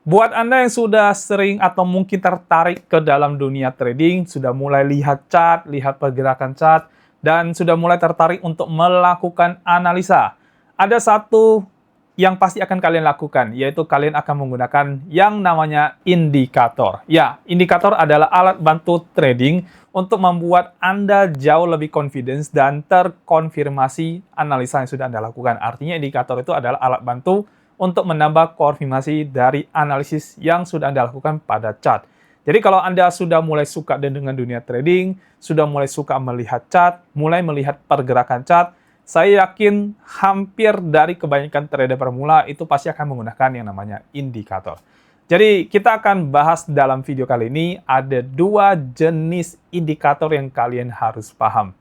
Buat Anda yang sudah sering atau mungkin tertarik ke dalam dunia trading, sudah mulai lihat chart, lihat pergerakan chart, dan sudah mulai tertarik untuk melakukan analisa, ada satu yang pasti akan kalian lakukan, yaitu kalian akan menggunakan yang namanya indikator. Ya, indikator adalah alat bantu trading untuk membuat Anda jauh lebih confidence dan terkonfirmasi analisa yang sudah Anda lakukan. Artinya indikator itu adalah alat bantu untuk menambah konfirmasi dari analisis yang sudah Anda lakukan pada chart. Jadi kalau Anda sudah mulai suka dengan dunia trading, sudah mulai suka melihat chart, mulai melihat pergerakan chart, saya yakin hampir dari kebanyakan trader pemula itu pasti akan menggunakan yang namanya indikator. Jadi kita akan bahas dalam video kali ini ada dua jenis indikator yang kalian harus paham.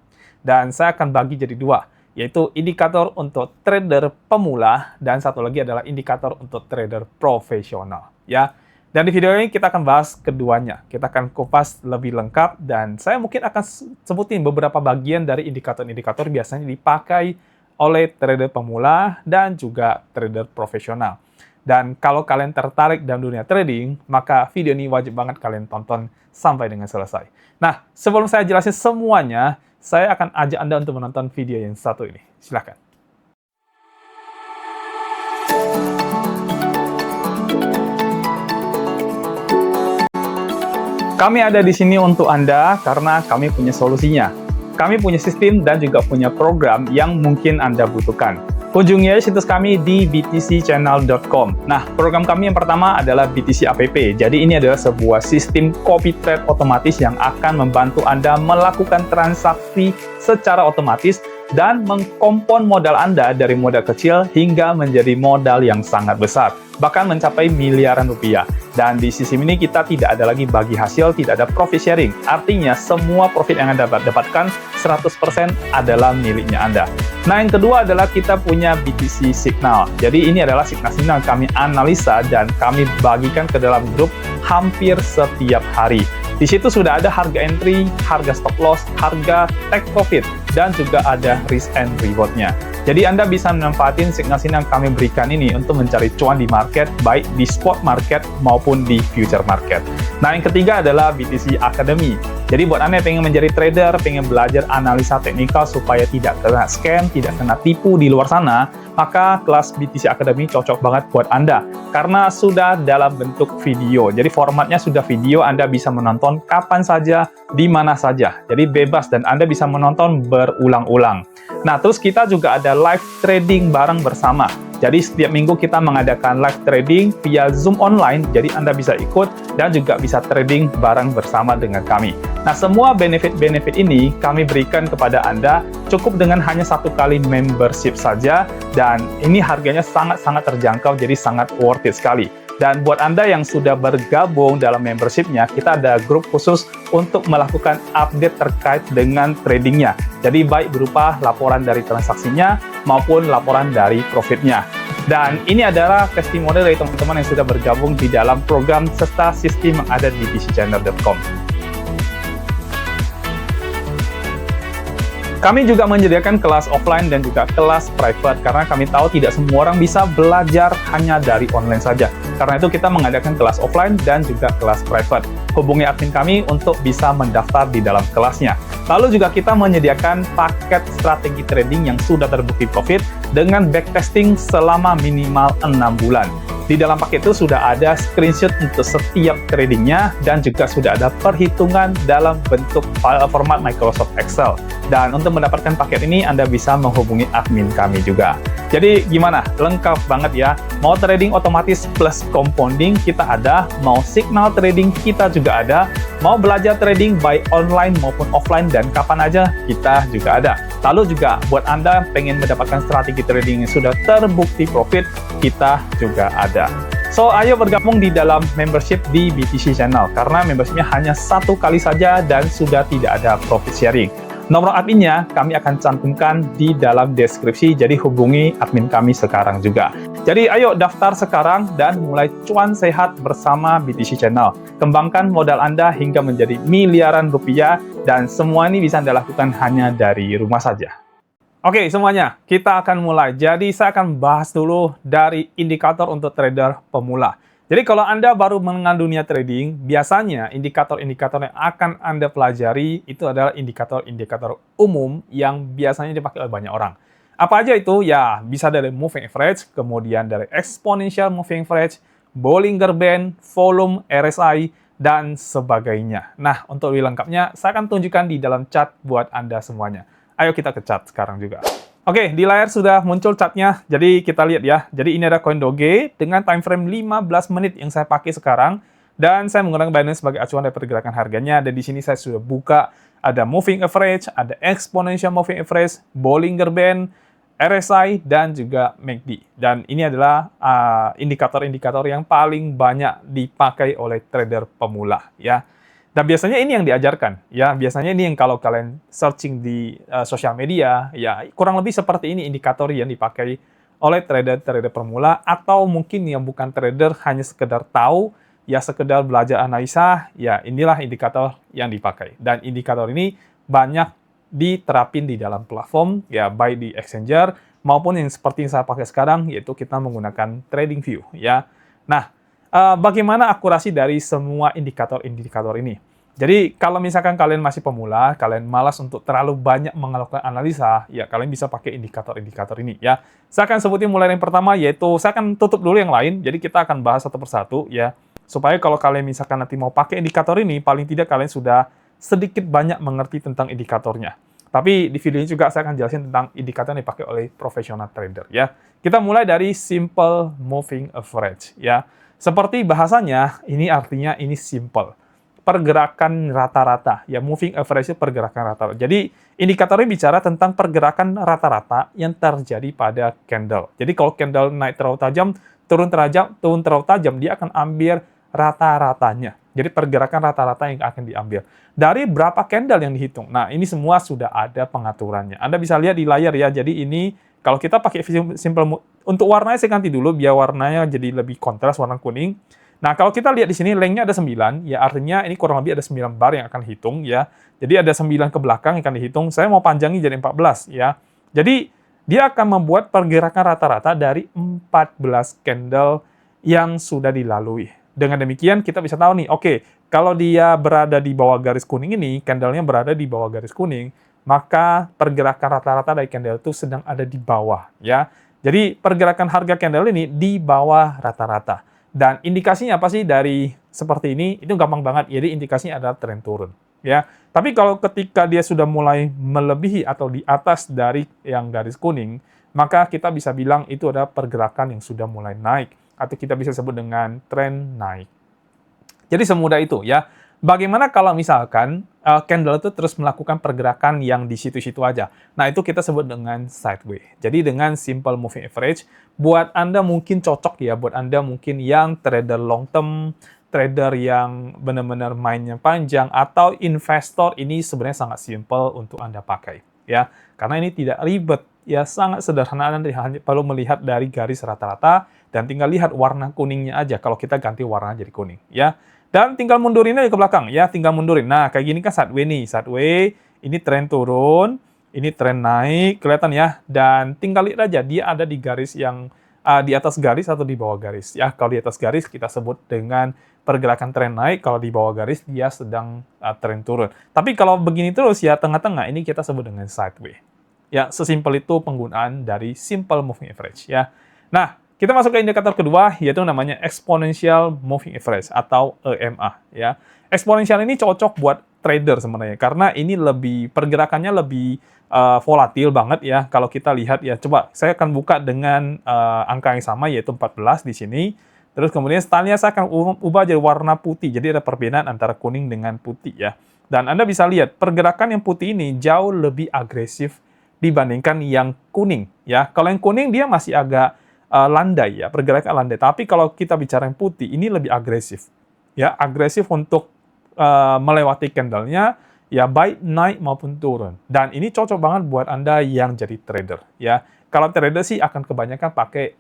Dan saya akan bagi jadi dua, yaitu indikator untuk trader pemula dan satu lagi adalah indikator untuk trader profesional. Ya. Dan di video ini kita akan bahas keduanya. Kita akan kupas lebih lengkap dan saya mungkin akan sebutin beberapa bagian dari indikator-indikator biasanya dipakai oleh trader pemula dan juga trader profesional. Dan kalau kalian tertarik dalam dunia trading, maka video ini wajib banget kalian tonton sampai dengan selesai. Nah, sebelum saya jelasin semuanya, saya akan ajak Anda untuk menonton video yang satu ini. Silakan. Kami ada di sini untuk Anda karena kami punya solusinya. Kami punya sistem dan juga punya program yang mungkin Anda butuhkan. Kunjungi situs kami di btcchannel.com. Nah, program kami yang pertama adalah BTC App. Jadi ini adalah sebuah sistem copy trade otomatis yang akan membantu Anda melakukan transaksi secara otomatis dan mengkompon modal Anda dari modal kecil hingga menjadi modal yang sangat besar, bahkan mencapai miliaran rupiah. Dan di sistem ini kita tidak ada lagi bagi hasil, tidak ada profit sharing. Artinya semua profit yang Anda dapatkan 100% adalah miliknya Anda. Nah, yang kedua adalah kita punya BTC Signal. Jadi ini adalah signal-signal kami analisa dan kami bagikan ke dalam grup hampir setiap hari. Di situ sudah ada harga entry, harga stop loss, harga take profit, dan juga ada risk and reward-nya. Jadi Anda bisa memanfaatkan signal-signal yang kami berikan ini untuk mencari cuan di market, baik di spot market maupun di future market. Nah, yang ketiga adalah BTC Academy. Jadi buat Anda yang pengen menjadi trader, pengen belajar analisa teknikal supaya tidak kena scam, tidak kena tipu di luar sana, maka kelas BTC Academy cocok banget buat Anda. Karena sudah dalam bentuk video. Jadi formatnya sudah video, Anda bisa menonton kapan saja, di mana saja. Jadi bebas dan Anda bisa menonton berulang-ulang. Nah, terus kita juga ada live trading bareng bersama. Jadi setiap minggu kita mengadakan live trading via Zoom online, jadi Anda bisa ikut dan juga bisa trading bareng bersama dengan kami. Nah, semua benefit-benefit ini kami berikan kepada Anda cukup dengan hanya satu kali membership saja, dan ini harganya sangat-sangat terjangkau, jadi sangat worth it sekali. Dan buat Anda yang sudah bergabung dalam membership-nya, kita ada grup khusus untuk melakukan update terkait dengan tradingnya. Jadi baik berupa laporan dari transaksinya maupun laporan dari profitnya. Dan ini adalah testimoni dari teman-teman yang sudah bergabung di dalam program serta sistem yang ada di btcchannel.com. Kami juga menyediakan kelas offline dan juga kelas private karena kami tahu tidak semua orang bisa belajar hanya dari online saja. Karena itu kita mengadakan kelas offline dan juga kelas private. Hubungi admin kami untuk bisa mendaftar di dalam kelasnya. Lalu juga kita menyediakan paket strategi trading yang sudah terbukti profit dengan backtesting selama minimal 6 bulan. Di dalam paket itu sudah ada screenshot untuk setiap tradingnya dan juga sudah ada perhitungan dalam bentuk file format Microsoft Excel. Dan untuk mendapatkan paket ini Anda bisa menghubungi admin kami juga. Jadi gimana? Lengkap banget ya. Mau trading otomatis plus compounding kita ada, mau signal trading kita juga ada, mau belajar trading baik online maupun offline dan kapan aja kita juga ada. Lalu juga buat Anda pengen mendapatkan strategi trading yang sudah terbukti profit, kita juga ada. So, ayo bergabung di dalam membership di BTC Channel karena membershipnya hanya satu kali saja dan sudah tidak ada profit sharing. Nomor adminnya kami akan cantumkan di dalam deskripsi, jadi hubungi admin kami sekarang juga. Jadi ayo daftar sekarang dan mulai cuan sehat bersama BTC Channel. Kembangkan modal Anda hingga menjadi miliaran rupiah dan semua ini bisa Anda lakukan hanya dari rumah saja. Oke, semuanya, kita akan mulai. Jadi saya akan bahas dulu dari indikator untuk trader pemula. Jadi kalau Anda baru mengenal dunia trading, biasanya indikator-indikator yang akan Anda pelajari itu adalah indikator-indikator umum yang biasanya dipakai oleh banyak orang. Apa aja itu? Ya, bisa dari moving average, kemudian dari exponential moving average, Bollinger Band, volume, RSI, dan sebagainya. Nah, untuk lebih lengkapnya, saya akan tunjukkan di dalam chart buat Anda semuanya. Ayo kita ke chart sekarang juga. Oke, di layar sudah muncul chartnya. Jadi kita lihat ya. Jadi ini ada koin Doge dengan time frame 15 menit yang saya pakai sekarang. Dan saya menggunakan Binance sebagai acuan dari pergerakan harganya. Dan di sini saya sudah buka ada moving average, ada exponential moving average, Bollinger Band, RSI, dan juga MACD. Dan ini adalah indikator-indikator yang paling banyak dipakai oleh trader pemula ya. Dan biasanya ini yang diajarkan, ya. Biasanya ini yang kalau kalian searching di sosial media, ya kurang lebih seperti ini indikator yang dipakai oleh trader-trader pemula, atau mungkin yang bukan trader, hanya sekedar tahu, ya sekedar belajar analisa, ya inilah indikator yang dipakai. Dan indikator ini banyak diterapin di dalam platform, ya baik di exchanger, maupun yang seperti yang saya pakai sekarang, yaitu kita menggunakan TradingView, ya. Nah, bagaimana akurasi dari semua indikator-indikator ini? Jadi, kalau misalkan kalian masih pemula, kalian malas untuk terlalu banyak melakukan analisa, ya kalian bisa pakai indikator-indikator ini, ya. Saya akan sebutin mulai yang pertama, yaitu saya akan tutup dulu yang lain, jadi kita akan bahas satu persatu, ya. Supaya kalau kalian misalkan nanti mau pakai indikator ini, paling tidak kalian sudah sedikit banyak mengerti tentang indikatornya. Tapi di video ini juga saya akan jelasin tentang indikator yang dipakai oleh profesional trader, ya. Kita mulai dari simple moving average, ya. Seperti bahasanya, ini artinya ini simple. Pergerakan rata-rata, ya moving average itu pergerakan rata-rata. Jadi indikatornya bicara tentang pergerakan rata-rata yang terjadi pada candle. Jadi kalau candle naik terlalu tajam, turun terlalu tajam, dia akan ambil rata-ratanya. Jadi pergerakan rata-rata yang akan diambil. Dari berapa candle yang dihitung? Nah, ini semua sudah ada pengaturannya. Anda bisa lihat di layar ya. Jadi ini kalau kita pakai simple, untuk warnanya saya ganti dulu biar warnanya jadi lebih kontras, warna kuning. Nah, kalau kita lihat di sini, lengthnya ada 9, ya artinya ini kurang lebih ada 9 bar yang akan hitung, ya. Jadi ada 9 ke belakang yang akan dihitung. Saya mau panjangi jadi 14, ya. Jadi, dia akan membuat pergerakan rata-rata dari 14 candle yang sudah dilalui. Dengan demikian, kita bisa tahu nih, oke, kalau dia berada di bawah garis kuning ini, candlenya berada di bawah garis kuning, maka pergerakan rata-rata dari candle itu sedang ada di bawah, ya. Jadi, pergerakan harga candle ini di bawah rata-rata. Dan indikasinya apa sih dari seperti ini? Itu gampang banget. Jadi indikasinya adalah tren turun, ya. Tapi kalau ketika dia sudah mulai melebihi atau di atas dari yang garis kuning, maka kita bisa bilang itu adalah pergerakan yang sudah mulai naik, atau kita bisa sebut dengan tren naik. Jadi semudah itu, ya. Bagaimana kalau misalkan candle itu terus melakukan pergerakan yang di situ-situ aja? Nah, itu kita sebut dengan sideways. Jadi dengan simple moving average, buat Anda mungkin cocok ya, buat Anda mungkin yang trader long term, trader yang benar-benar mainnya panjang, atau investor, ini sebenarnya sangat simple untuk Anda pakai, ya. Karena ini tidak ribet, ya sangat sederhana, Anda hanya perlu melihat dari garis rata-rata, dan tinggal lihat warna kuningnya aja, kalau kita ganti warna jadi kuning, ya. Dan tinggal mundurin aja ke belakang, ya, tinggal mundurin. Nah, kayak gini kan sideways nih, sideways, ini tren turun, ini tren naik, kelihatan ya. Dan tinggal lihat aja, dia ada di garis yang di atas garis atau di bawah garis. Ya, kalau di atas garis kita sebut dengan pergerakan tren naik, kalau di bawah garis dia sedang tren turun. Tapi kalau begini terus ya, tengah-tengah, ini kita sebut dengan sideways. Ya, sesimpel itu penggunaan dari simple moving average, ya. Nah, kita masuk ke indikator kedua, yaitu namanya exponential moving average atau EMA, ya. Exponential ini cocok buat trader sebenarnya, karena ini lebih pergerakannya lebih volatil banget ya. Kalau kita lihat ya, coba saya akan buka dengan angka yang sama, yaitu 14 di sini. Terus kemudian stylenya saya akan ubah jadi warna putih, jadi ada perbedaan antara kuning dengan putih ya. Dan Anda bisa lihat pergerakan yang putih ini jauh lebih agresif dibandingkan yang kuning ya. Kalau yang kuning dia masih agak landai ya, pergerakan landai. Tapi kalau kita bicara yang putih, ini lebih agresif. Ya, agresif untuk melewati candle-nya, ya baik naik maupun turun. Dan ini cocok banget buat Anda yang jadi trader. Ya, kalau trader sih akan kebanyakan pakai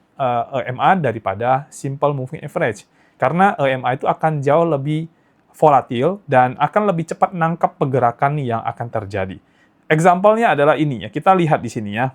EMA daripada simple moving average. Karena EMA itu akan jauh lebih volatil dan akan lebih cepat nangkap pergerakan yang akan terjadi. Example-nya adalah ini ya, kita lihat di sini ya.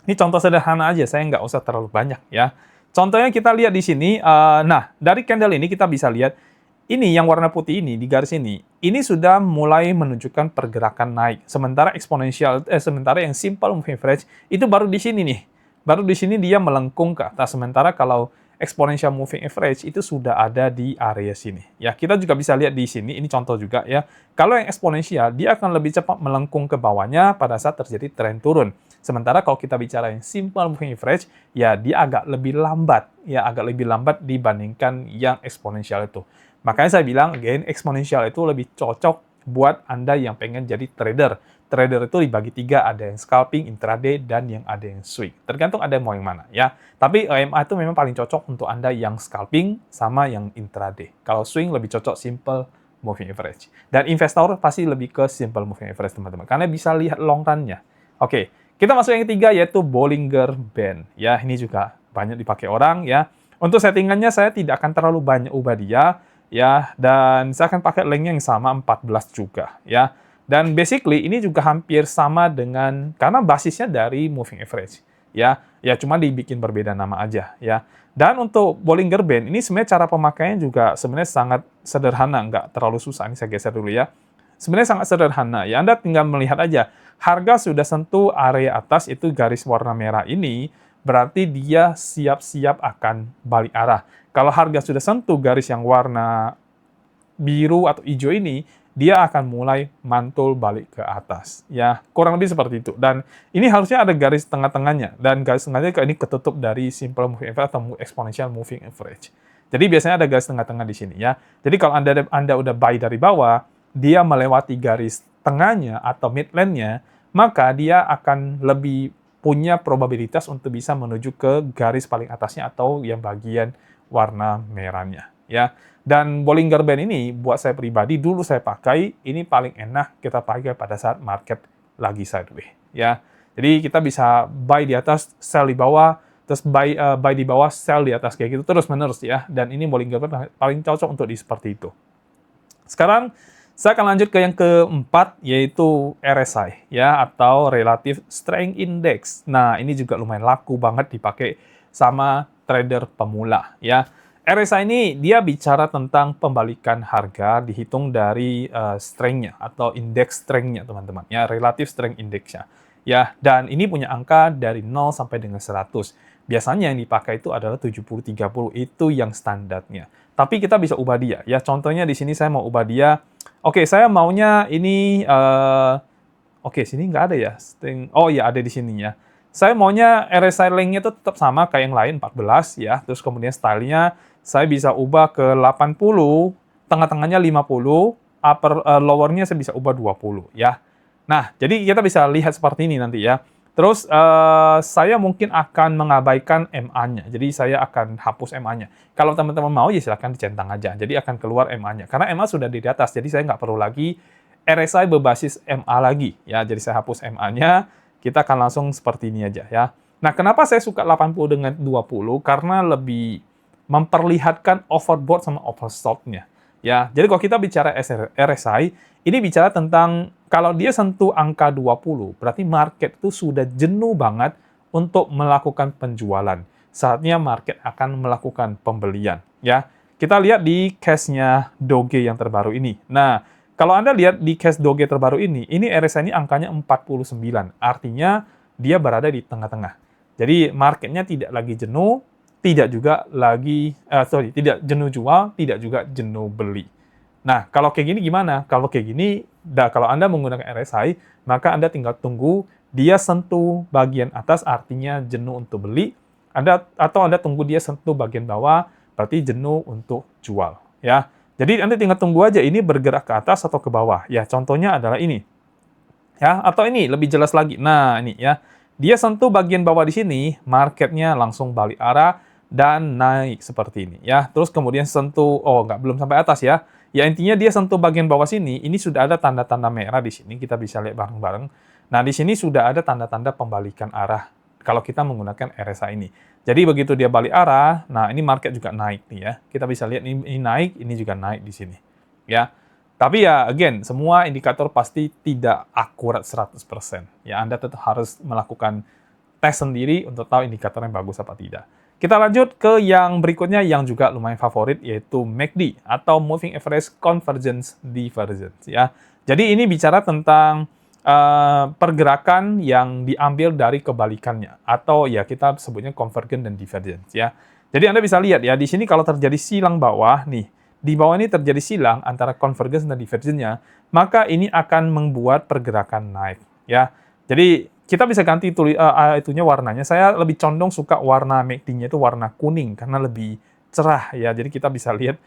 Ini contoh sederhana aja, saya nggak usah terlalu banyak ya. Contohnya kita lihat di sini, nah dari candle ini kita bisa lihat, ini yang warna putih ini, di garis ini sudah mulai menunjukkan pergerakan naik. Sementara eksponensial, sementara yang simple moving average, itu baru di sini nih. Baru di sini dia melengkung ke atas. Sementara kalau exponential moving average itu sudah ada di area sini. Ya, kita juga bisa lihat di sini, ini contoh juga ya. Kalau yang eksponensial, dia akan lebih cepat melengkung ke bawahnya pada saat terjadi tren turun. Sementara kalau kita bicara yang simple moving average, ya dia agak lebih lambat, ya agak lebih lambat dibandingkan yang eksponensial itu. Makanya saya bilang, again, eksponensial itu lebih cocok buat Anda yang pengen jadi trader. Trader itu dibagi 3, ada yang scalping, intraday, dan yang ada yang swing. Tergantung Anda mau yang mana ya. Tapi EMA itu memang paling cocok untuk Anda yang scalping sama yang intraday. Kalau swing lebih cocok simple moving average. Dan investor pasti lebih ke simple moving average, teman-teman. Karena bisa lihat long run-nya. Oke, kita masuk yang ketiga yaitu Bollinger Band. Ya, ini juga banyak dipakai orang ya. Untuk settingannya saya tidak akan terlalu banyak ubah dia ya, dan saya akan pakai length yang sama 14 juga ya. Dan basically ini juga hampir sama dengan, karena basisnya dari moving average ya cuma dibikin berbeda nama aja ya. Dan untuk Bollinger Band ini sebenarnya cara pemakaiannya juga sebenarnya sangat sederhana, nggak terlalu susah. Ini saya geser dulu ya. Sebenarnya sangat sederhana ya, Anda tinggal melihat aja harga sudah sentuh area atas, itu garis warna merah ini berarti dia siap-siap akan balik arah. Kalau harga sudah sentuh garis yang warna biru atau hijau ini, dia akan mulai mantul balik ke atas. Ya, kurang lebih seperti itu. Dan ini harusnya ada garis tengah-tengahnya. Dan garis tengahnya ini ketutup dari simple moving average atau exponential moving average. Jadi biasanya ada garis tengah-tengah di sini ya. Jadi kalau Anda udah buy dari bawah, dia melewati garis tengahnya atau midline-nya, maka dia akan lebih punya probabilitas untuk bisa menuju ke garis paling atasnya atau yang bagian warna merahnya. Ya. Dan Bollinger Band ini buat saya pribadi dulu saya pakai, ini paling enak kita pakai pada saat market lagi sideways ya. Jadi kita bisa buy di atas, sell di bawah, terus buy di bawah, sell di atas kayak gitu terus menerus ya. Dan ini Bollinger Band paling cocok untuk di seperti itu. Sekarang saya akan lanjut ke yang keempat yaitu RSI ya, atau Relative Strength Index. Nah, ini juga lumayan laku banget dipakai sama trader pemula ya. RSI ini dia bicara tentang pembalikan harga dihitung dari strength-nya atau indeks strength-nya, teman-teman. Ya, relative strength index-nya. Ya, dan ini punya angka dari 0 sampai dengan 100. Biasanya yang dipakai itu adalah 70-30, itu yang standarnya. Tapi kita bisa ubah dia. Ya, contohnya di sini saya mau ubah dia. Oke, saya maunya ini oke, sini nggak ada ya. Oh iya, ada di sininya. Saya maunya RSI length-nya itu tetap sama kayak yang lain, 14 ya. Terus kemudian style-nya saya bisa ubah ke 80, tengah-tengahnya 50, lower-nya saya bisa ubah 20 ya. Nah, jadi kita bisa lihat seperti ini nanti ya. Terus saya mungkin akan mengabaikan MA-nya. Jadi saya akan hapus MA-nya. Kalau teman-teman mau ya silakan dicentang aja. Jadi akan keluar MA-nya. Karena MA sudah di atas, jadi saya nggak perlu lagi RSI berbasis MA lagi ya. Jadi saya hapus MA-nya, kita akan langsung seperti ini aja ya. Nah, kenapa saya suka 80 dengan 20? Karena lebih memperlihatkan overbought sama oversold-nya. Ya, jadi kalau kita bicara RSI, ini bicara tentang kalau dia sentuh angka 20, berarti market itu sudah jenuh banget untuk melakukan penjualan. Saatnya market akan melakukan pembelian. Ya, kita lihat di case-nya Doge yang terbaru ini. Nah, kalau Anda lihat di case Doge terbaru ini RSI ini angkanya 49. Artinya dia berada di tengah-tengah. Jadi marketnya tidak lagi jenuh, tidak juga lagi, tidak jenuh jual, tidak juga jenuh beli. Nah, kalau kayak gini gimana? Kalau kayak gini, kalau Anda menggunakan RSI, maka Anda tinggal tunggu dia sentuh bagian atas, artinya jenuh untuk beli, atau Anda tunggu dia sentuh bagian bawah, berarti jenuh untuk jual. Ya, jadi Anda tinggal tunggu aja ini bergerak ke atas atau ke bawah. Ya, contohnya adalah ini. Ya, atau ini lebih jelas lagi. Nah, ini ya. Dia sentuh bagian bawah di sini, marketnya langsung balik arah dan naik seperti ini ya. Terus kemudian sentuh, belum sampai atas ya. Ya intinya dia sentuh bagian bawah sini, ini sudah ada tanda-tanda merah di sini, kita bisa lihat bareng-bareng. Nah, di sini sudah ada tanda-tanda pembalikan arah kalau kita menggunakan RSI ini. Jadi begitu dia balik arah, nah ini market juga naik nih ya. Kita bisa lihat ini naik, ini juga naik di sini. Ya. Tapi ya again, semua indikator pasti tidak akurat 100%. Ya, Anda tetap harus melakukan tes sendiri untuk tahu indikator yang bagus apa tidak. Kita lanjut ke yang berikutnya yang juga lumayan favorit, yaitu MACD atau Moving Average Convergence Divergence ya. Jadi ini bicara tentang pergerakan yang diambil dari kebalikannya, atau ya kita sebutnya convergence dan divergence ya. Jadi Anda bisa lihat ya, di sini kalau terjadi silang bawah nih, di bawah ini terjadi silang antara convergence dan divergence-nya, maka ini akan membuat pergerakan naik ya. Jadi kita bisa ganti itunya warnanya. Saya lebih condong suka warna MACD-nya itu warna kuning karena lebih cerah ya. Jadi kita bisa lihat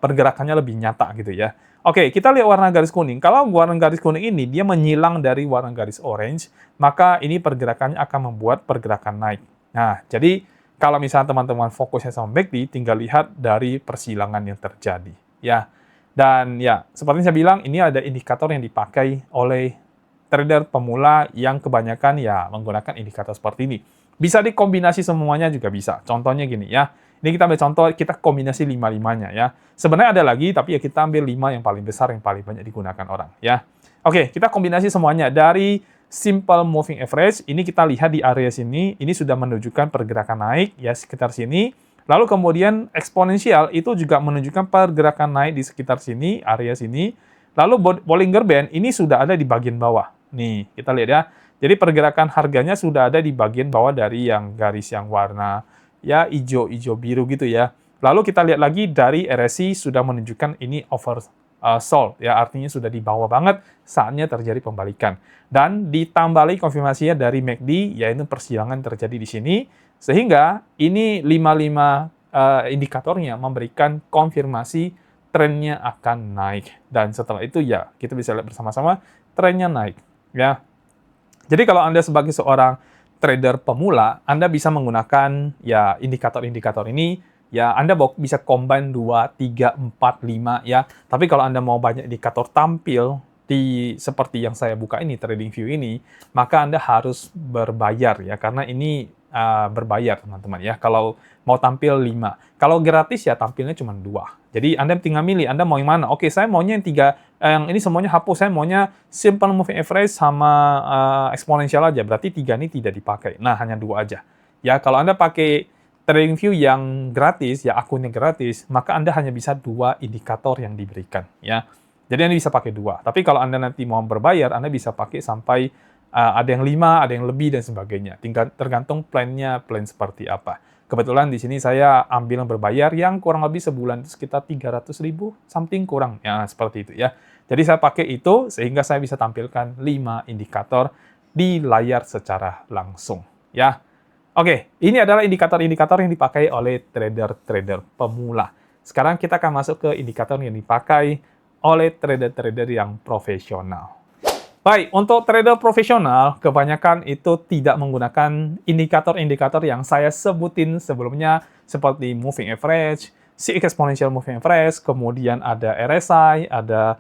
pergerakannya lebih nyata gitu ya. Oke, kita lihat warna garis kuning. Kalau warna garis kuning ini dia menyilang dari warna garis orange, maka ini pergerakannya akan membuat pergerakan naik. Nah, jadi kalau misalnya teman-teman fokusnya sama MACD, tinggal lihat dari persilangan yang terjadi ya. Dan ya, seperti saya bilang, ini ada indikator yang dipakai oleh trader pemula yang kebanyakan ya menggunakan indikator seperti ini. Bisa dikombinasi semuanya juga bisa. Contohnya gini ya. Ini kita ambil contoh, kita kombinasi 5-5-nya ya. Sebenarnya ada lagi, tapi ya kita ambil 5 yang paling besar, yang paling banyak digunakan orang ya. Oke, kita kombinasi semuanya. Dari simple moving average, ini kita lihat di area sini, ini sudah menunjukkan pergerakan naik ya sekitar sini. Lalu kemudian eksponensial itu juga menunjukkan pergerakan naik di sekitar sini, area sini. Lalu Bollinger Band ini sudah ada di bagian bawah. Nih, kita lihat ya. Jadi pergerakan harganya sudah ada di bagian bawah dari yang garis yang warna ya hijau biru gitu ya. Lalu kita lihat lagi dari RSI sudah menunjukkan ini oversold ya, artinya sudah di bawah banget, saatnya terjadi pembalikan. Dan ditambah lagi konfirmasinya dari MACD, yaitu persilangan terjadi di sini, sehingga ini 55 indikatornya memberikan konfirmasi trennya akan naik. Dan setelah itu ya kita bisa lihat bersama-sama trennya naik ya. Jadi kalau Anda sebagai seorang trader pemula, Anda bisa menggunakan ya indikator-indikator ini ya. Anda bisa combine 2, 3, 4, 5 ya. Tapi kalau Anda mau banyak indikator tampil di seperti yang saya buka ini, TradingView ini, maka Anda harus berbayar ya, karena ini berbayar teman-teman ya. Kalau mau tampil 5. Kalau gratis ya tampilnya cuma 2. Jadi Anda tinggal milih, Anda mau yang mana. Oke, saya maunya yang 3, yang ini semuanya hapus, saya maunya simple moving average sama eksponensial aja. Berarti 3 ini tidak dipakai. Nah, hanya 2 aja. Ya, kalau Anda pakai TradingView yang gratis, ya akunnya gratis, maka Anda hanya bisa 2 indikator yang diberikan ya. Jadi Anda bisa pakai 2. Tapi kalau Anda nanti mau berbayar, Anda bisa pakai sampai ada yang 5, ada yang lebih dan sebagainya. Tinggal tergantung plan-nya, plan seperti apa. Kebetulan di sini saya ambil yang berbayar yang kurang lebih sebulan itu sekitar 300.000 something kurang ya, seperti itu ya. Jadi saya pakai itu sehingga saya bisa tampilkan 5 indikator di layar secara langsung ya. Oke, ini adalah indikator-indikator yang dipakai oleh trader-trader pemula. Sekarang kita akan masuk ke indikator yang dipakai oleh trader-trader yang profesional. Baik, untuk trader profesional, kebanyakan itu tidak menggunakan indikator-indikator yang saya sebutin sebelumnya, seperti moving average, CX exponential moving average, kemudian ada RSI, ada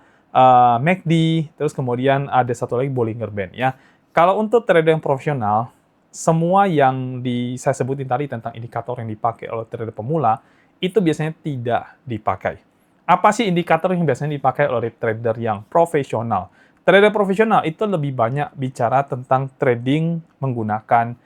MACD, terus kemudian ada satu lagi Bollinger Band ya. Kalau untuk trader yang profesional, semua yang saya sebutin tadi tentang indikator yang dipakai oleh trader pemula, itu biasanya tidak dipakai. Apa sih indikator yang biasanya dipakai oleh trader yang profesional? Trader profesional itu lebih banyak bicara tentang trading menggunakan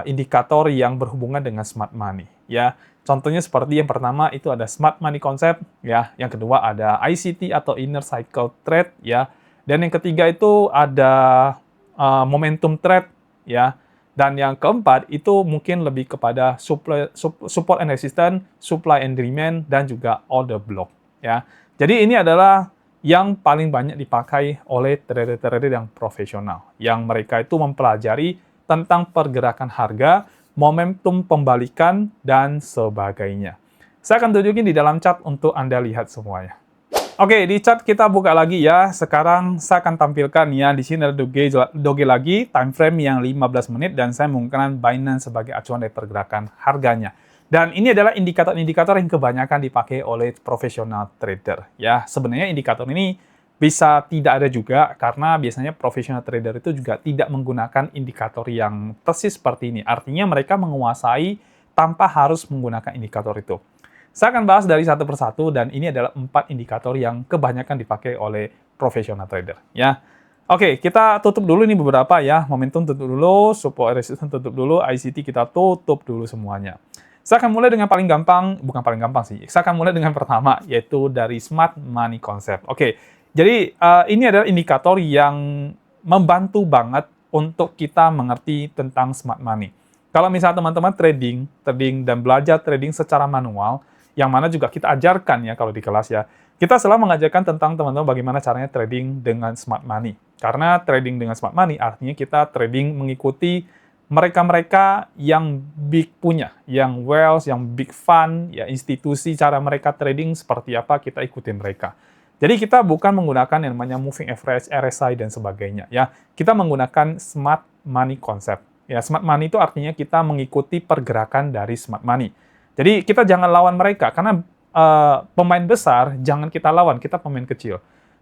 indikator yang berhubungan dengan smart money ya. Contohnya seperti yang pertama itu ada smart money concept ya, yang kedua ada ICT atau inner cycle trade ya, dan yang ketiga itu ada momentum trade ya, dan yang keempat itu mungkin lebih kepada support and resistance, supply and demand, dan juga order block ya. Jadi ini adalah yang paling banyak dipakai oleh trader-trader yang profesional, yang mereka itu mempelajari tentang pergerakan harga, momentum pembalikan, dan sebagainya. Saya akan tunjukin di dalam chart untuk Anda lihat semuanya. Oke, di chart kita buka lagi ya. Sekarang saya akan tampilkan ya, di sini ada doge lagi, time frame yang 15 menit, dan saya menggunakan Binance sebagai acuan dari pergerakan harganya. Dan ini adalah indikator-indikator yang kebanyakan dipakai oleh profesional trader. Ya, sebenarnya indikator ini bisa tidak ada juga, karena biasanya profesional trader itu juga tidak menggunakan indikator yang persis seperti ini. Artinya mereka menguasai tanpa harus menggunakan indikator itu. Saya akan bahas dari satu persatu, dan ini adalah 4 indikator yang kebanyakan dipakai oleh profesional trader. Ya. Oke, kita tutup dulu ini beberapa ya. Momentum tutup dulu, support resistance tutup dulu, ICT kita tutup dulu semuanya. Saya akan mulai dengan paling gampang, bukan paling gampang sih. Saya akan mulai dengan pertama, yaitu dari Smart Money Concept. Oke, jadi ini adalah indikator yang membantu banget untuk kita mengerti tentang smart money. Kalau misalnya teman-teman trading dan belajar trading secara manual, yang mana juga kita ajarkan ya kalau di kelas ya, kita selalu mengajarkan tentang teman-teman bagaimana caranya trading dengan smart money. Karena trading dengan smart money artinya kita trading mengikuti mereka-mereka yang big punya, yang wealth, yang big fund, ya institusi cara mereka trading seperti apa, kita ikutin mereka. Jadi kita bukan menggunakan yang namanya moving average, RSI, dan sebagainya. Ya, kita menggunakan smart money concept. Ya, smart money itu artinya kita mengikuti pergerakan dari smart money. Jadi kita jangan lawan mereka, karena pemain besar jangan kita lawan, kita pemain kecil.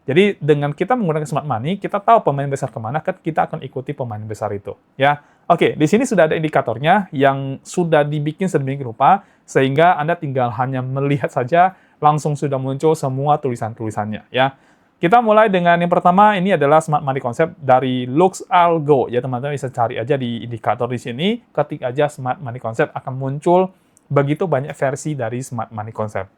Jadi dengan kita menggunakan smart money, kita tahu pemain besar kemana, kan kita akan ikuti pemain besar itu. Ya, oke. Di sini sudah ada indikatornya yang sudah dibikin sedemikian rupa sehingga Anda tinggal hanya melihat saja langsung sudah muncul semua tulisan-tulisannya. Ya, kita mulai dengan yang pertama. Ini adalah smart money concept dari LuxAlgo. Ya, teman-teman bisa cari aja di indikator di sini. Ketik aja smart money concept akan muncul begitu banyak versi dari smart money concept.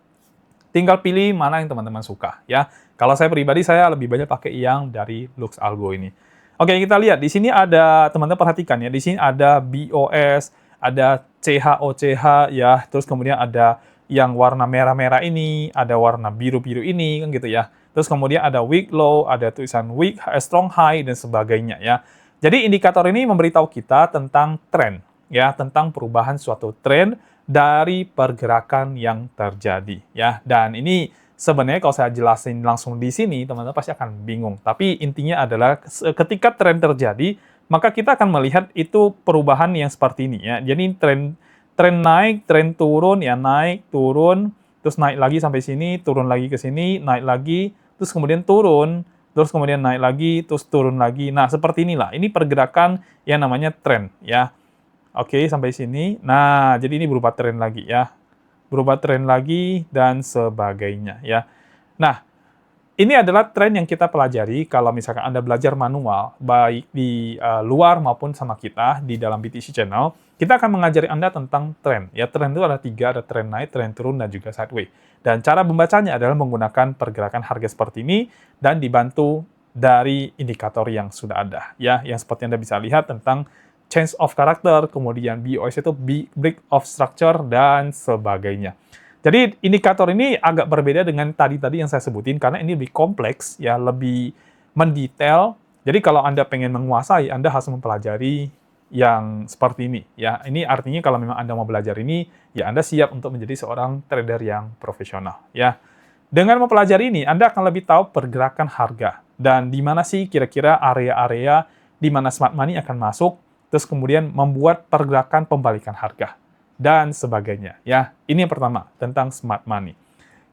Tinggal pilih mana yang teman-teman suka, ya. Kalau saya pribadi, saya lebih banyak pakai yang dari LuxAlgo ini. Oke, kita lihat. Di sini ada, teman-teman perhatikan ya, di sini ada BOS, ada CHOCH, ya. Terus kemudian ada yang warna merah-merah ini, ada warna biru-biru ini, kan gitu ya. Terus kemudian ada weak low, ada tulisan weak, strong high, dan sebagainya, ya. Jadi indikator ini memberitahu kita tentang tren, ya, tentang perubahan suatu tren dari pergerakan yang terjadi, ya. Dan ini sebenarnya kalau saya jelasin langsung di sini, teman-teman pasti akan bingung. Tapi intinya adalah ketika tren terjadi, maka kita akan melihat itu perubahan yang seperti ini, ya. Jadi tren naik, tren turun, ya, naik, turun, terus naik lagi sampai sini, turun lagi ke sini, naik lagi, terus kemudian turun, terus kemudian naik lagi, terus turun lagi. Nah, seperti inilah. Ini pergerakan yang namanya tren, ya. Oke, sampai sini. Nah, jadi ini berubah tren lagi ya. Berubah tren lagi dan sebagainya ya. Nah, ini adalah tren yang kita pelajari kalau misalkan Anda belajar manual, baik di luar maupun sama kita di dalam BTC Channel. Kita akan mengajari Anda tentang tren. Ya, tren itu ada 3, ada tren naik, tren turun, dan juga sideways. Dan cara membacanya adalah menggunakan pergerakan harga seperti ini dan dibantu dari indikator yang sudah ada. Ya, yang seperti Anda bisa lihat tentang change of character, kemudian BOS itu break of structure, dan sebagainya. Jadi indikator ini agak berbeda dengan tadi yang saya sebutin, karena ini lebih kompleks, ya, lebih mendetail. Jadi kalau Anda pengen menguasai, Anda harus mempelajari yang seperti ini. Ya, ini artinya kalau memang Anda mau belajar ini, ya Anda siap untuk menjadi seorang trader yang profesional. Ya, dengan mempelajari ini, Anda akan lebih tahu pergerakan harga dan di mana sih kira-kira area-area di mana smart money akan masuk, terus kemudian membuat pergerakan pembalikan harga, dan sebagainya. Ya, ini yang pertama, tentang smart money.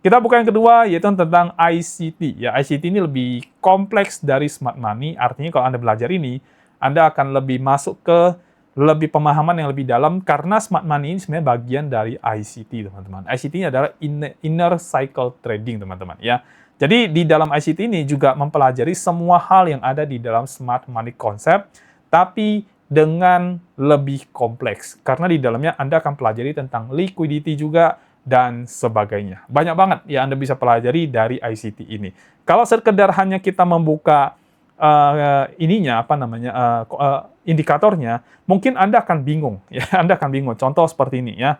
Kita buka yang kedua, yaitu tentang ICT. Ya, ICT ini lebih kompleks dari smart money, artinya kalau Anda belajar ini, Anda akan lebih masuk ke lebih pemahaman yang lebih dalam, karena smart money ini sebenarnya bagian dari ICT, teman-teman. ICT ini adalah Inner Cycle Trading, teman-teman. Ya, jadi di dalam ICT ini juga mempelajari semua hal yang ada di dalam smart money concept, tapi dengan lebih kompleks. Karena di dalamnya Anda akan pelajari tentang liquidity juga, dan sebagainya. Banyak banget yang Anda bisa pelajari dari ICT ini. Kalau sekedar hanya kita membuka indikatornya, mungkin Anda akan bingung. Ya, Anda akan bingung. Contoh seperti ini ya.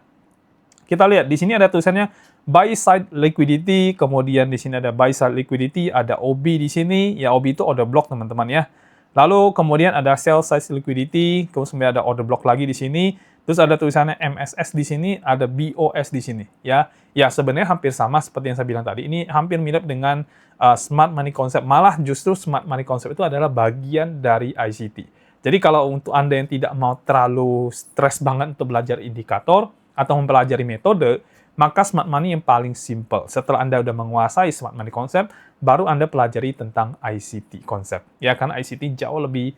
Kita lihat di sini ada tulisannya buy side liquidity, kemudian di sini ada buy side liquidity, ada OB di sini. Ya, OB itu order block, teman-teman ya. Lalu kemudian ada sell size liquidity, kemudian ada order block lagi di sini, terus ada tulisannya MSS di sini, ada BOS di sini, ya. Ya, sebenarnya hampir sama seperti yang saya bilang tadi. Ini hampir mirip dengan smart money concept. Malah justru smart money concept itu adalah bagian dari ICT. Jadi kalau untuk Anda yang tidak mau terlalu stres banget untuk belajar indikator atau mempelajari metode, maka smart money yang paling simple. Setelah Anda udah menguasai smart money concept, baru Anda pelajari tentang ICT concept. Ya, karena ICT jauh lebih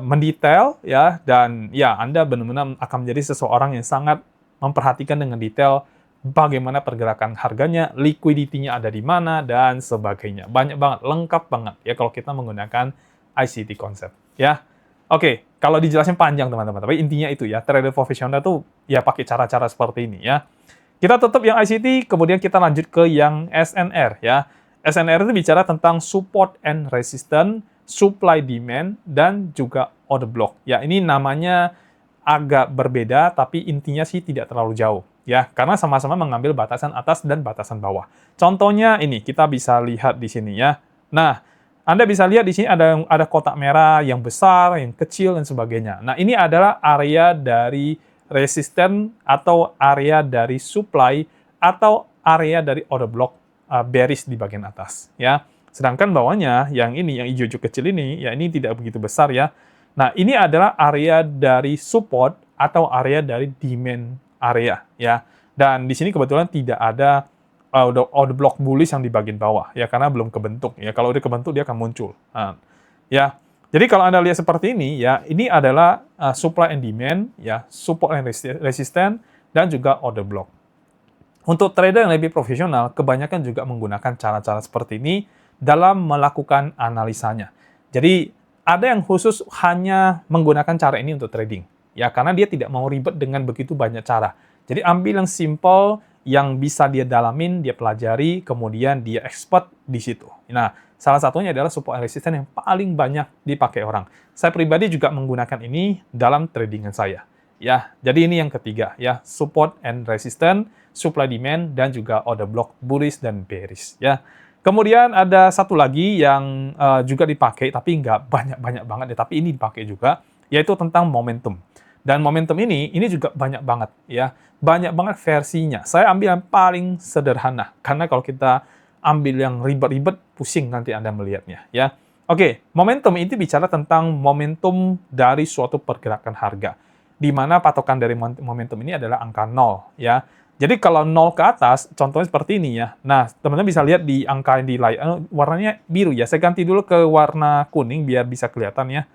mendetail, ya, dan ya Anda benar-benar akan menjadi seseorang yang sangat memperhatikan dengan detail bagaimana pergerakan harganya, liquidity-nya ada di mana, dan sebagainya. Banyak banget, lengkap banget ya kalau kita menggunakan ICT concept. Ya. Oke, kalau dijelasin panjang teman-teman, tapi intinya itu ya, trader profesional tuh ya pakai cara-cara seperti ini ya. Kita tutup yang ICT, kemudian kita lanjut ke yang SNR ya. SNR itu bicara tentang support and resistance, supply demand, dan juga order block. Ya, ini namanya agak berbeda, tapi intinya sih tidak terlalu jauh. Ya, karena sama-sama mengambil batasan atas dan batasan bawah. Contohnya ini, kita bisa lihat di sini ya. Nah, Anda bisa lihat di sini ada kotak merah yang besar, yang kecil, dan sebagainya. Nah, ini adalah area dari resisten atau area dari supply atau area dari order block bearish di bagian atas ya. Sedangkan bawahnya yang ini yang hijau-hijau kecil ini ya ini tidak begitu besar ya. Nah, ini adalah area dari support atau area dari demand area ya. Dan di sini kebetulan tidak ada order block bullish yang di bagian bawah ya karena belum kebentuk ya. Kalau udah kebentuk dia akan muncul. Nah, ya. Jadi kalau Anda lihat seperti ini, ya ini adalah supply and demand, ya support and resistance, dan juga order block. Untuk trader yang lebih profesional, kebanyakan juga menggunakan cara-cara seperti ini dalam melakukan analisanya. Jadi ada yang khusus hanya menggunakan cara ini untuk trading, ya karena dia tidak mau ribet dengan begitu banyak cara. Jadi ambil yang simple, yang bisa dia dalamin, dia pelajari, kemudian dia expert di situ. Nah, salah satunya adalah support and resistance yang paling banyak dipakai orang. Saya pribadi juga menggunakan ini dalam tradingan saya. Ya, jadi ini yang ketiga ya, support and resistance, supply demand, dan juga order block bullish dan bearish ya. Kemudian ada satu lagi yang juga dipakai tapi nggak banyak-banyak banget ya, tapi ini dipakai juga, yaitu tentang momentum. Dan momentum ini juga banyak banget ya, banyak banget versinya. Saya ambil yang paling sederhana karena kalau kita ambil yang ribet-ribet, pusing nanti Anda melihatnya, ya. Oke, momentum itu bicara tentang momentum dari suatu pergerakan harga, di mana patokan dari momentum ini adalah angka 0, ya. Jadi kalau 0 ke atas, contohnya seperti ini ya. Nah, teman-teman bisa lihat di angka di layar, warnanya biru ya. Saya ganti dulu ke warna kuning biar bisa kelihatan ya.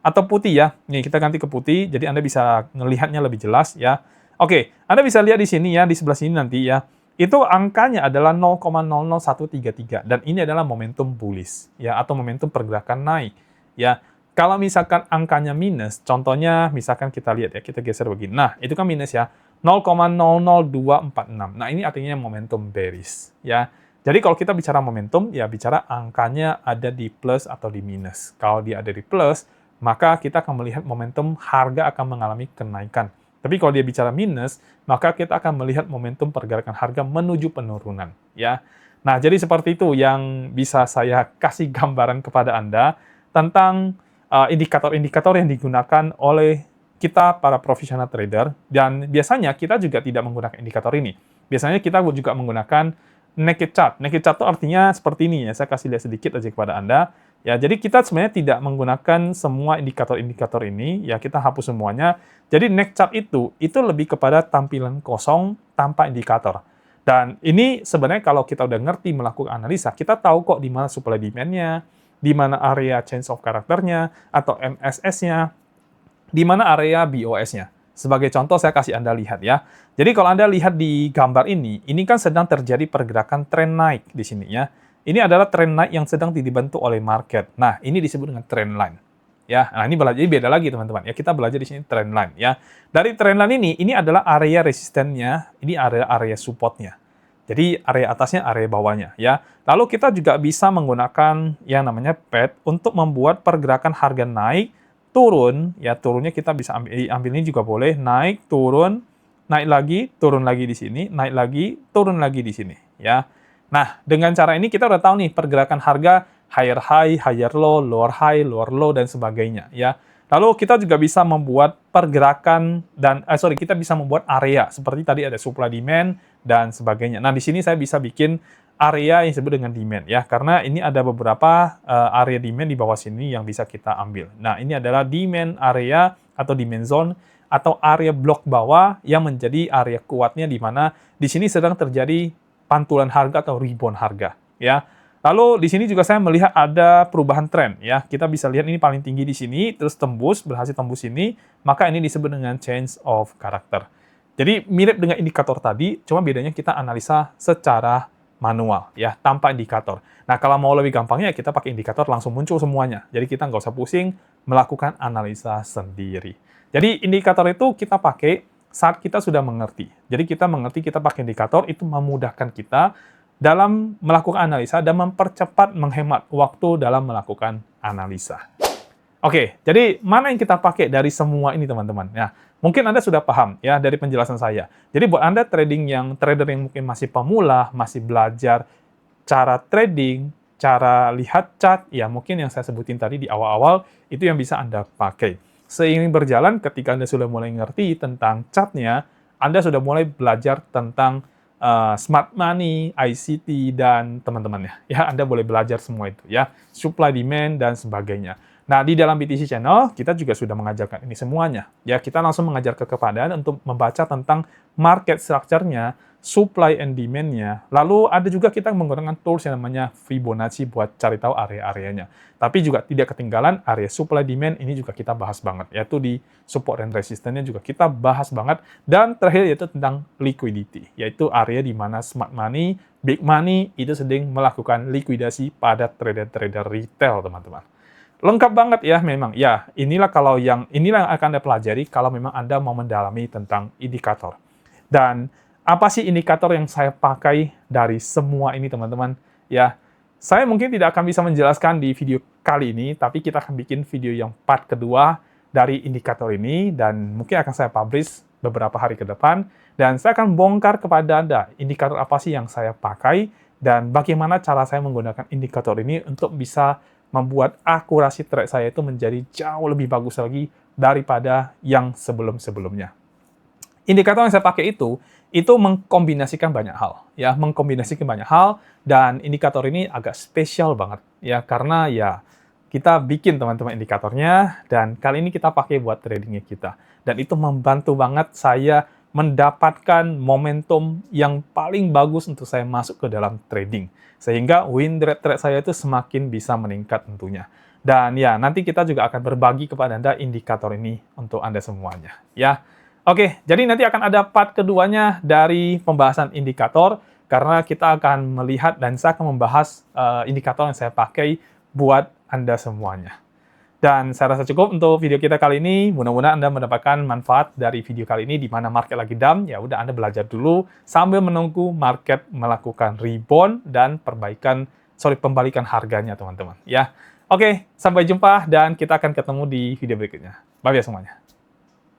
Atau putih ya. Nih, kita ganti ke putih, jadi Anda bisa melihatnya lebih jelas ya. Oke, Anda bisa lihat di sini ya, di sebelah sini nanti ya. Itu angkanya adalah 0,00133 dan ini adalah momentum bullish ya atau momentum pergerakan naik ya. Kalau misalkan angkanya minus, contohnya misalkan kita lihat ya, kita geser begini. Nah, itu kan minus ya, 0,00246. Nah, ini artinya momentum bearish ya. Jadi kalau kita bicara momentum, ya bicara angkanya ada di plus atau di minus. Kalau dia ada di plus, maka kita akan melihat momentum harga akan mengalami kenaikan. Tapi kalau dia bicara minus, maka kita akan melihat momentum pergerakan harga menuju penurunan, ya. Nah, jadi seperti itu yang bisa saya kasih gambaran kepada Anda tentang indikator-indikator yang digunakan oleh kita para profesional trader, dan biasanya kita juga tidak menggunakan indikator ini. Biasanya kita juga menggunakan naked chart. Naked chart itu artinya seperti ini ya, saya kasih lihat sedikit aja kepada Anda. Ya, jadi kita sebenarnya tidak menggunakan semua indikator-indikator ini, ya kita hapus semuanya. Jadi naked chart itu lebih kepada tampilan kosong tanpa indikator. Dan ini sebenarnya kalau kita udah ngerti melakukan analisa, kita tahu kok di mana supply demand-nya, di mana area change of character-nya, atau MSS-nya, di mana area BOS-nya. Sebagai contoh saya kasih Anda lihat ya. Jadi kalau Anda lihat di gambar ini kan sedang terjadi pergerakan tren naik di sini ya. Ini adalah tren naik yang sedang dibentuk oleh market. Nah, ini disebut dengan trend line. Ya, nah ini beda lagi teman-teman. Ya, kita belajar di sini trend line ya. Dari trend line ini adalah area resistennya, ini area supportnya. Jadi area atasnya, area bawahnya ya. Lalu kita juga bisa menggunakan yang namanya pad untuk membuat pergerakan harga naik, turun, ya turunnya kita bisa ambil ini juga boleh, naik, turun, naik lagi, turun lagi di sini, naik lagi, turun lagi di sini ya. Nah, dengan cara ini kita udah tahu nih pergerakan harga higher high, higher low, lower high, lower low, dan sebagainya ya. Lalu kita juga bisa membuat pergerakan kita bisa membuat area seperti tadi ada supply demand dan sebagainya. Nah, di sini saya bisa bikin area yang disebut dengan demand ya, karena ini ada beberapa area demand di bawah sini yang bisa kita ambil. Nah, ini adalah demand area atau demand zone atau area blok bawah yang menjadi area kuatnya di mana di sini sedang terjadi pantulan harga atau rebound harga ya. Lalu di sini juga saya melihat ada perubahan tren ya. Kita bisa lihat ini paling tinggi di sini terus berhasil tembus ini, maka ini disebut dengan change of character. Jadi mirip dengan indikator tadi, cuma bedanya kita analisa secara manual ya, tanpa indikator. Nah, kalau mau lebih gampangnya kita pakai indikator langsung muncul semuanya. Jadi kita nggak usah pusing melakukan analisa sendiri. Jadi indikator itu kita pakai saat kita sudah mengerti. Jadi kita mengerti, kita pakai indikator, itu memudahkan kita dalam melakukan analisa dan mempercepat, menghemat waktu dalam melakukan analisa. Oke, jadi mana yang kita pakai dari semua ini teman-teman? Ya, mungkin Anda sudah paham ya dari penjelasan saya. Jadi buat Anda trader yang mungkin masih pemula, masih belajar cara trading, cara lihat chart, ya mungkin yang saya sebutin tadi di awal-awal, itu yang bisa Anda pakai. Seiring berjalan, ketika Anda sudah mulai ngerti tentang chartnya, Anda sudah mulai belajar tentang smart money, ICT, dan teman-temannya. Ya, Anda boleh belajar semua itu, ya. Supply, demand, dan sebagainya. Nah, di dalam BTC Channel, kita juga sudah mengajarkan ini semuanya. Ya, kita langsung mengajar kepada Anda untuk membaca tentang market structure-nya, supply and demand-nya. Lalu ada juga kita menggunakan tools yang namanya Fibonacci buat cari tahu area-areanya. Tapi juga tidak ketinggalan area supply demand, ini juga kita bahas banget, yaitu di support and resistance-nya juga kita bahas banget. Dan terakhir yaitu tentang liquidity, yaitu area di mana smart money, big money itu sedang melakukan likuidasi pada trader-trader retail, teman-teman. Lengkap banget ya memang. Ya, inilah yang akan Anda pelajari kalau memang Anda mau mendalami tentang indikator. Dan apa sih indikator yang saya pakai dari semua ini, teman-teman? Ya, saya mungkin tidak akan bisa menjelaskan di video kali ini, tapi kita akan bikin video yang part kedua dari indikator ini, dan mungkin akan saya publish beberapa hari ke depan, dan saya akan bongkar kepada Anda indikator apa sih yang saya pakai, dan bagaimana cara saya menggunakan indikator ini untuk bisa membuat akurasi trade saya itu menjadi jauh lebih bagus lagi daripada yang sebelum-sebelumnya. Indikator yang saya pakai itu mengkombinasikan banyak hal, ya, dan indikator ini agak spesial banget, ya, karena ya kita bikin teman-teman indikatornya, dan kali ini kita pakai buat tradingnya kita, dan itu membantu banget saya mendapatkan momentum yang paling bagus untuk saya masuk ke dalam trading, sehingga win rate trade saya itu semakin bisa meningkat tentunya. Dan ya, nanti kita juga akan berbagi kepada Anda indikator ini untuk Anda semuanya, ya. Oke, jadi nanti akan ada part keduanya dari pembahasan indikator, karena kita akan melihat dan saya akan membahas indikator yang saya pakai buat Anda semuanya. Dan saya rasa cukup untuk video kita kali ini. Mudah-mudahan Anda mendapatkan manfaat dari video kali ini, di mana market lagi down. Ya udah, Anda belajar dulu sambil menunggu market melakukan rebound dan pembalikan harganya, teman-teman. Ya, oke, sampai jumpa dan kita akan ketemu di video berikutnya. Bye ya semuanya.